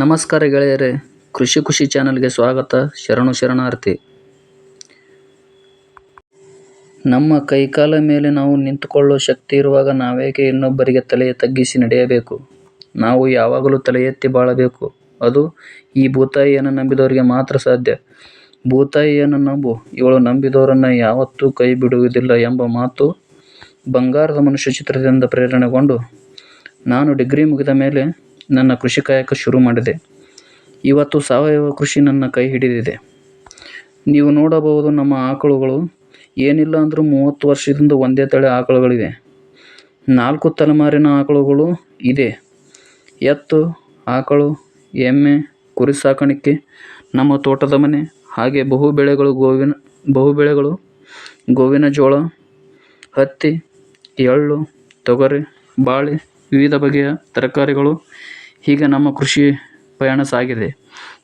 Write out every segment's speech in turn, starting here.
ನಮಸ್ಕಾರ ಗೆಳೆಯರೇ, ಕೃಷಿ ಖುಷಿ ಚಾನಲ್ಗೆ ಸ್ವಾಗತ. ಶರಣಾರ್ಥಿ. ನಮ್ಮ ಕೈಕಾಲ ಮೇಲೆ ನಾವು ನಿಂತುಕೊಳ್ಳುವ ಶಕ್ತಿ ಇರುವಾಗ ನಾವೇಕೆ ಇನ್ನೊಬ್ಬರಿಗೆ ತಲೆಯ ತಗ್ಗಿಸಿ ನಡೆಯಬೇಕು? ನಾವು ಯಾವಾಗಲೂ ತಲೆ ಎತ್ತಿ ಬಾಳಬೇಕು. ಅದು ಈ ಭೂತಾಯಿಯನ್ನು ನಂಬಿದವರಿಗೆ ಮಾತ್ರ ಸಾಧ್ಯ. ಭೂತಾಯಿಯನ್ನು ನಂಬು, ಇವಳು ನಂಬಿದವರನ್ನು ಯಾವತ್ತೂ ಕೈ ಬಿಡುವುದಿಲ್ಲ ಎಂಬ ಮಾತು ಬಂಗಾರದ ಮನುಷ್ಯ ಚಿತ್ರದಿಂದ ಪ್ರೇರಣೆಗೊಂಡು ನಾನು ಡಿಗ್ರಿ ಮುಗಿದ ಮೇಲೆ ನನ್ನ ಕೃಷಿ ಕಾಯಕ ಶುರು ಮಾಡಿದೆ. ಇವತ್ತು ಸಾವಯವ ಕೃಷಿ ನನ್ನ ಕೈ ಹಿಡಿದಿದೆ. ನೀವು ನೋಡಬಹುದು, ನಮ್ಮ ಆಕಳುಗಳು ಏನಿಲ್ಲ ಅಂದರೂ 30 ವರ್ಷದಿಂದ ಒಂದೇ ತಳಿ ಆಕಳುಗಳಿವೆ. 4 ತಲೆಮಾರಿನ ಆಕಳುಗಳು ಇದೆ. ಎತ್ತು, ಆಕಳು, ಎಮ್ಮೆ, ಕುರಿ ಸಾಕಾಣಿಕೆ, ನಮ್ಮ ತೋಟದ ಮನೆ, ಹಾಗೆ ಬಹುಬೆಳೆಗಳು ಗೋವಿನ ಜೋಳ, ಹತ್ತಿ, ಎಳ್ಳು, ತೊಗರಿ, ಬಾಳೆ, ವಿವಿಧ ಬಗೆಯ ತರಕಾರಿಗಳು. ಹೀಗೆ ನಮ್ಮ ಕೃಷಿ ಪಯಣ ಸಾಗಿದೆ.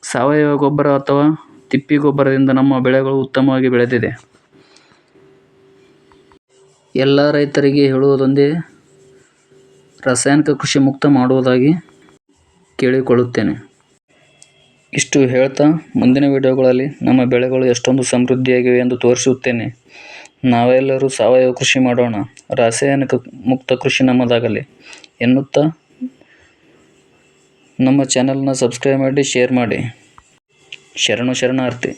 ಸಾವಯವ ಗೊಬ್ಬರ ಅಥವಾ ತಿಪ್ಪಿ ಗೊಬ್ಬರದಿಂದ ನಮ್ಮ ಬೆಳೆಗಳು ಉತ್ತಮವಾಗಿ ಬೆಳೆದಿದೆ. ಎಲ್ಲ ರೈತರಿಗೆ ಹೇಳುವುದೊಂದೇ, ರಾಸಾಯನಿಕ ಕೃಷಿ ಮುಕ್ತ ಮಾಡುವುದಾಗಿ ಕೇಳಿಕೊಳ್ಳುತ್ತೇನೆ. ಇಷ್ಟು ಹೇಳ್ತಾ ಮುಂದಿನ ವಿಡಿಯೋಗಳಲ್ಲಿ ನಮ್ಮ ಬೆಳೆಗಳು ಎಷ್ಟೊಂದು ಸಮೃದ್ಧಿಯಾಗಿವೆ ಎಂದು ತೋರಿಸುತ್ತೇನೆ. ನಾವೆಲ್ಲರೂ ಸಾವಯವ ಕೃಷಿ ಮಾಡೋಣ, ರಾಸಾಯನಿಕ ಮುಕ್ತ ಕೃಷಿ ನಮ್ಮದಾಗಲಿ ಎನ್ನುತ್ತಾ ನಮ್ಮ ಚಾನಲ್ನ ಸಬ್ಸ್ಕ್ರೈಬ್ ಮಾಡಿ, ಶೇರ್ ಮಾಡಿ. ಶರಣಾರ್ಥಿ.